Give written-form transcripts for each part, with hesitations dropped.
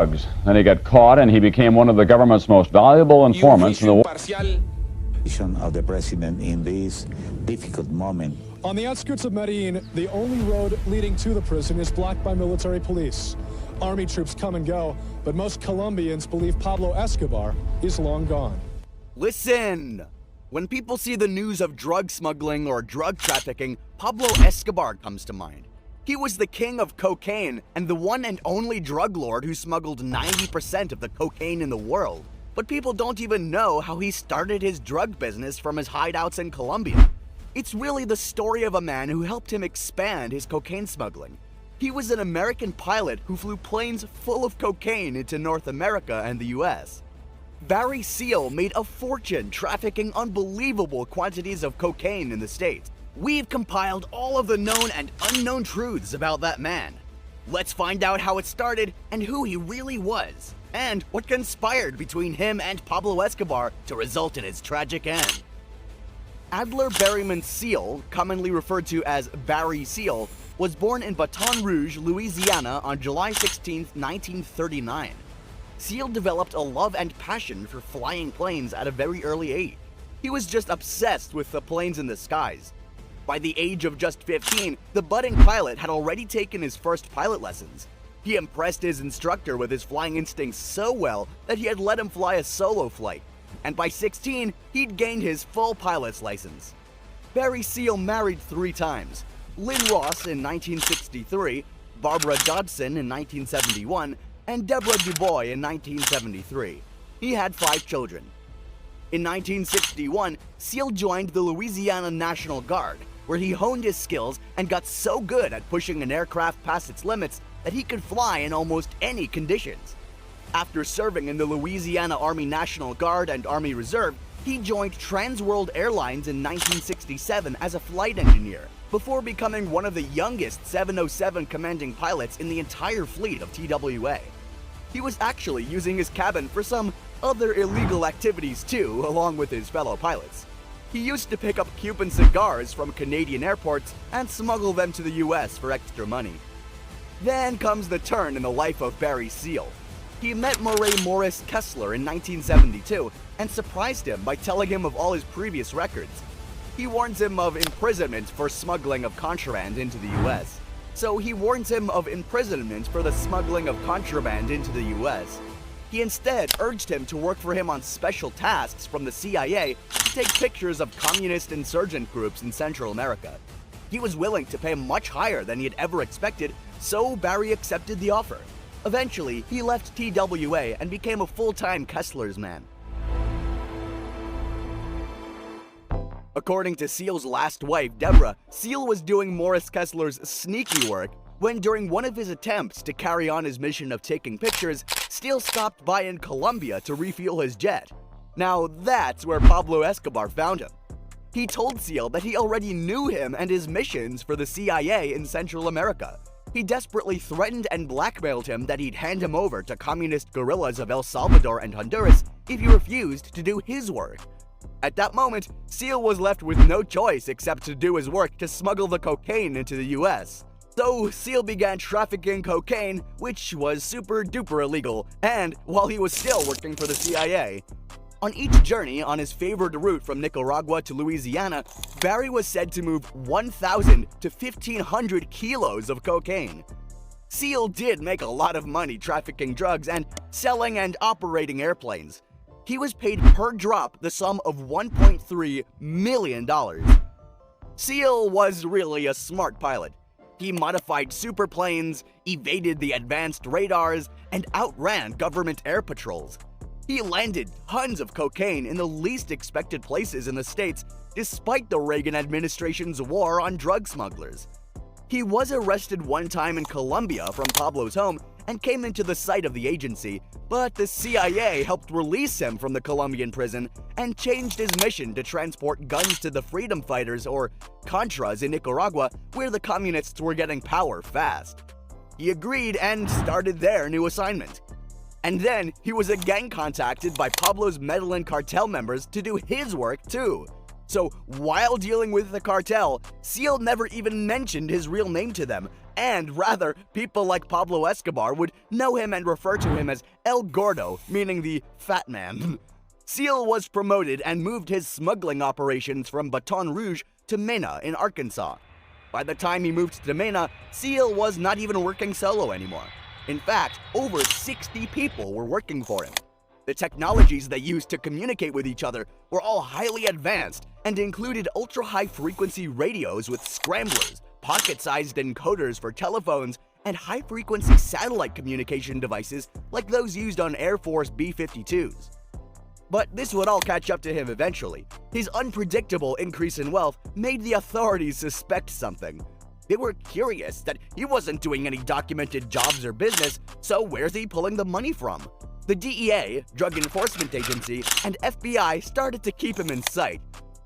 drugs. Then he got caught and he became one of the government's most valuable informants in the war. Of the president in this difficult moment. On the outskirts of Medellin, the only road leading to the prison is blocked by military police. Army troops come and go, but most Colombians believe Pablo Escobar is long gone. Listen! When people see the news of drug smuggling or drug trafficking, Pablo Escobar comes to mind. He was the king of cocaine and the one and only drug lord who smuggled 90% of the cocaine in the world. But people don't even know how he started his drug business from his hideouts in Colombia. It's really the story of a man who helped him expand his cocaine smuggling. He was an American pilot who flew planes full of cocaine into North America and the US. Barry Seal made a fortune trafficking unbelievable quantities of cocaine in the States. We've compiled all of the known and unknown truths about that man. Let's find out how it started and who he really was, and what conspired between him and Pablo Escobar to result in his tragic end. Adler Berryman Seal, commonly referred to as Barry Seal, was born in Baton Rouge, Louisiana on July 16, 1939. Seal developed a love and passion for flying planes at a very early age. He was just obsessed with the planes in the skies. By the age of just 15, the budding pilot had already taken his first pilot lessons. He impressed his instructor with his flying instincts so well that he had let him fly a solo flight, and by 16, he'd gained his full pilot's license. Barry Seal married 3 times: Lynn Ross in 1963, Barbara Dodson in 1971, and Deborah Dubois in 1973. He had 5 children. In 1961, Seal joined the Louisiana National Guard, where he honed his skills and got so good at pushing an aircraft past its limits that he could fly in almost any conditions. After serving in the Louisiana Army National Guard and Army Reserve, he joined Trans World Airlines in 1967 as a flight engineer, before becoming one of the youngest 707 commanding pilots in the entire fleet of TWA. He was actually using his cabin for some other illegal activities too, along with his fellow pilots. He used to pick up Cuban cigars from Canadian airports and smuggle them to the US for extra money. Then comes the turn in the life of Barry Seal. He met Murray Morris Kessler in 1972 and surprised him by telling him of all his previous records. He warns him of imprisonment for smuggling of contraband into the US. So he warns him of imprisonment for the smuggling of contraband into the US. He instead urged him to work for him on special tasks from the CIA to take pictures of communist insurgent groups in Central America. He was willing to pay much higher than he had ever expected, so Barry accepted the offer. Eventually, he left TWA and became a full-time Kessler's man. According to Seal's last wife, Deborah, Seal was doing Morris Kessler's sneaky work when, during one of his attempts to carry on his mission of taking pictures, Seal stopped by in Colombia to refuel his jet. Now that's where Pablo Escobar found him. He told Seal that he already knew him and his missions for the CIA in Central America. He desperately threatened and blackmailed him that he'd hand him over to communist guerrillas of El Salvador and Honduras if he refused to do his work. At that moment, Seal was left with no choice except to do his work to smuggle the cocaine into the US. So Seal began trafficking cocaine, which was super duper illegal, and while he was still working for the CIA. On each journey on his favored route from Nicaragua to Louisiana, Barry was said to move 1,000 to 1,500 kilos of cocaine. Seal did make a lot of money trafficking drugs and selling and operating airplanes. He was paid per drop the sum of $1.3 million. Seal was really a smart pilot. He modified superplanes, evaded the advanced radars, and outran government air patrols. He landed tons of cocaine in the least expected places in the States, despite the Reagan administration's war on drug smugglers. He was arrested one time in Colombia from Pablo's home and came into the sight of the agency, but the CIA helped release him from the Colombian prison and changed his mission to transport guns to the freedom fighters, or Contras, in Nicaragua, where the communists were getting power fast. He agreed and started their new assignment. And then he was again contacted by Pablo's Medellin cartel members to do his work too. So while dealing with the cartel, Seal never even mentioned his real name to them, and rather, people like Pablo Escobar would know him and refer to him as El Gordo, meaning the fat man. Seal was promoted and moved his smuggling operations from Baton Rouge to Mena in Arkansas. By the time he moved to Mena, Seal was not even working solo anymore. In fact, over 60 people were working for him. The technologies they used to communicate with each other were all highly advanced and included ultra-high frequency radios with scramblers, pocket-sized encoders for telephones, and high-frequency satellite communication devices like those used on Air Force B-52s. But this would all catch up to him eventually. His unpredictable increase in wealth made the authorities suspect something. They were curious that he wasn't doing any documented jobs or business, so where's he pulling the money from? The DEA, Drug Enforcement Agency, and FBI started to keep him in sight.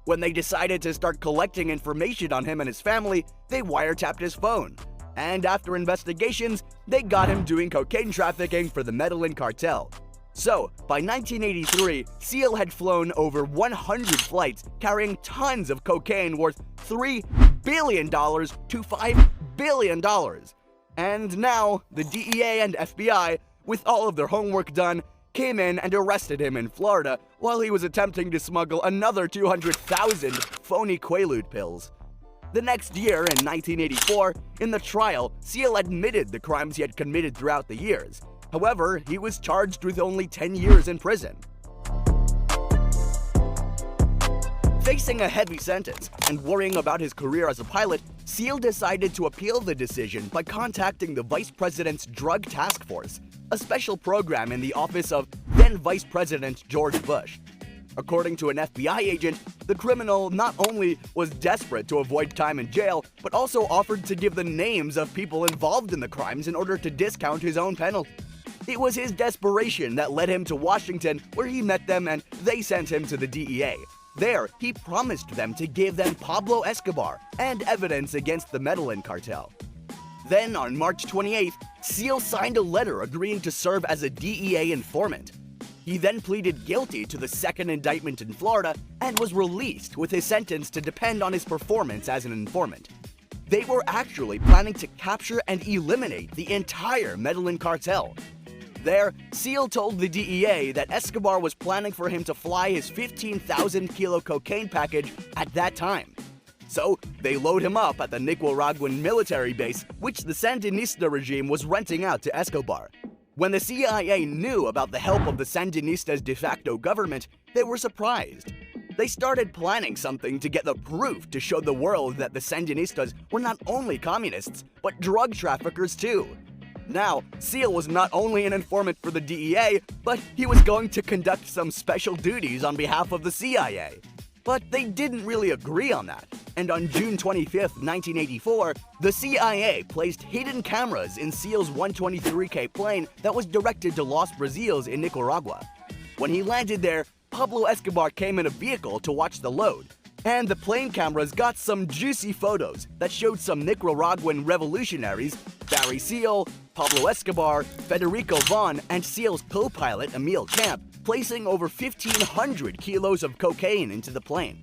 When they decided to start collecting information on him and his family, they wiretapped his phone. And after investigations, they got him doing cocaine trafficking for the Medellin cartel. So, by 1983, Seal had flown over 100 flights carrying tons of cocaine worth $3 billion to $5 billion. And now, the DEA and FBI, with all of their homework done, came in and arrested him in Florida while he was attempting to smuggle another 200,000 phony Quaalude pills. The next year, in 1984, in the trial, Seal admitted the crimes he had committed throughout the years. However, he was charged with only 10 years in prison. Facing a heavy sentence and worrying about his career as a pilot, Seal decided to appeal the decision by contacting the Vice President's Drug Task Force, a special program in the office of then Vice President George Bush. According to an FBI agent, the criminal not only was desperate to avoid time in jail, but also offered to give the names of people involved in the crimes in order to discount his own penalty. It was his desperation that led him to Washington, where he met them and they sent him to the DEA. There, he promised them to give them Pablo Escobar and evidence against the Medellin cartel. Then, on March 28th, Seal signed a letter agreeing to serve as a DEA informant. He then pleaded guilty to the second indictment in Florida and was released, with his sentence to depend on his performance as an informant. They were actually planning to capture and eliminate the entire Medellin cartel. There, Seal told the DEA that Escobar was planning for him to fly his 15,000-kilo cocaine package at that time. So, they load him up at the Nicaraguan military base, which the Sandinista regime was renting out to Escobar. When the CIA knew about the help of the Sandinistas' de facto government, they were surprised. They started planning something to get the proof to show the world that the Sandinistas were not only communists, but drug traffickers too. Now, Seal was not only an informant for the DEA, but he was going to conduct some special duties on behalf of the CIA. But they didn't really agree on that, and on June 25, 1984, the CIA placed hidden cameras in Seal's 123K plane that was directed to Los Braziles in Nicaragua. When he landed there, Pablo Escobar came in a vehicle to watch the load, and the plane cameras got some juicy photos that showed some Nicaraguan revolutionaries, Barry Seal, Pablo Escobar, Federico Vaughn, and Seal's co-pilot Emil Camp, placing over 1,500 kilos of cocaine into the plane.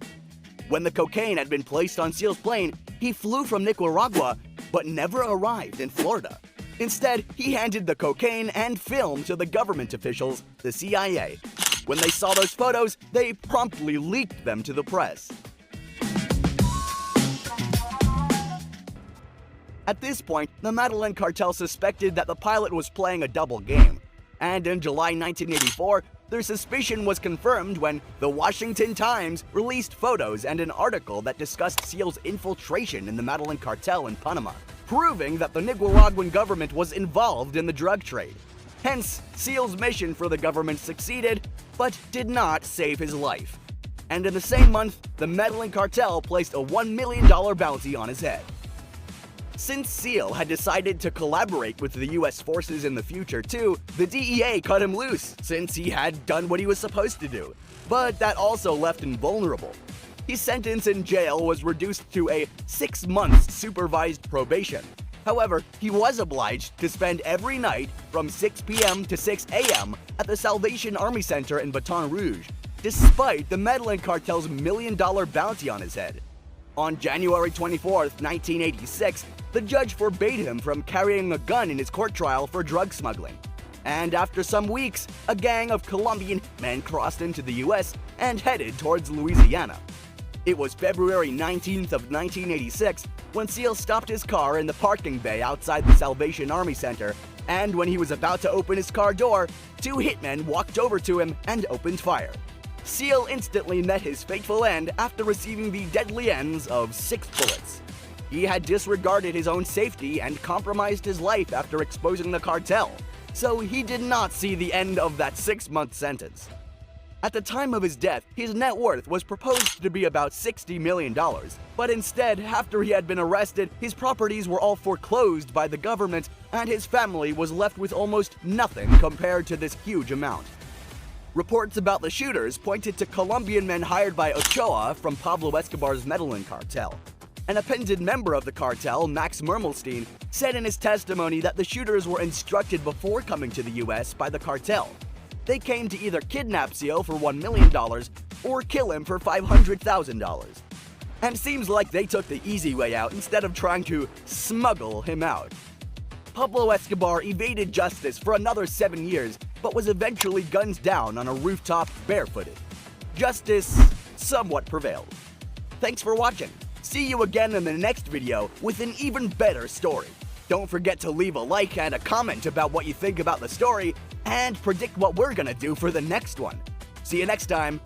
When the cocaine had been placed on Seal's plane, he flew from Nicaragua, but never arrived in Florida. Instead, he handed the cocaine and film to the government officials, the CIA. When they saw those photos, they promptly leaked them to the press. At this point, the Medellin cartel suspected that the pilot was playing a double game. And in July 1984, their suspicion was confirmed when the Washington Times released photos and an article that discussed Seal's infiltration in the Medellin cartel in Panama, proving that the Nicaraguan government was involved in the drug trade. Hence, Seal's mission for the government succeeded, but did not save his life. And in the same month, the Medellin cartel placed a $1 million bounty on his head. Since Seal had decided to collaborate with the US forces in the future too, the DEA cut him loose since he had done what he was supposed to do. But that also left him vulnerable. His sentence in jail was reduced to a 6 months supervised probation. However, he was obliged to spend every night from 6 p.m. to 6 a.m. at the Salvation Army Center in Baton Rouge, despite the Medellin cartel's million-dollar bounty on his head. On January 24, 1986, the judge forbade him from carrying a gun in his court trial for drug smuggling. And after some weeks, a gang of Colombian men crossed into the US and headed towards Louisiana. It was February 19th of 1986 when Seal stopped his car in the parking bay outside the Salvation Army Center, and when he was about to open his car door, two hitmen walked over to him and opened fire. Seal instantly met his fateful end after receiving the deadly ends of 6 bullets. He had disregarded his own safety and compromised his life after exposing the cartel, so he did not see the end of that 6-month sentence. At the time of his death, his net worth was proposed to be about $60 million, but instead, after he had been arrested, his properties were all foreclosed by the government, and his family was left with almost nothing compared to this huge amount. Reports about the shooters pointed to Colombian men hired by Ochoa from Pablo Escobar's Medellin cartel. An appended member of the cartel, Max Mermelstein, said in his testimony that the shooters were instructed before coming to the US by the cartel. They came to either kidnap Seal for $1 million or kill him for $500,000. And seems like they took the easy way out instead of trying to smuggle him out. Pablo Escobar evaded justice for another 7 years, but was eventually gunned down on a rooftop barefooted. Justice somewhat prevailed. Thanks for watching. See you again in the next video with an even better story. Don't forget to leave a like and a comment about what you think about the story, and predict what we're gonna do for the next one. See you next time.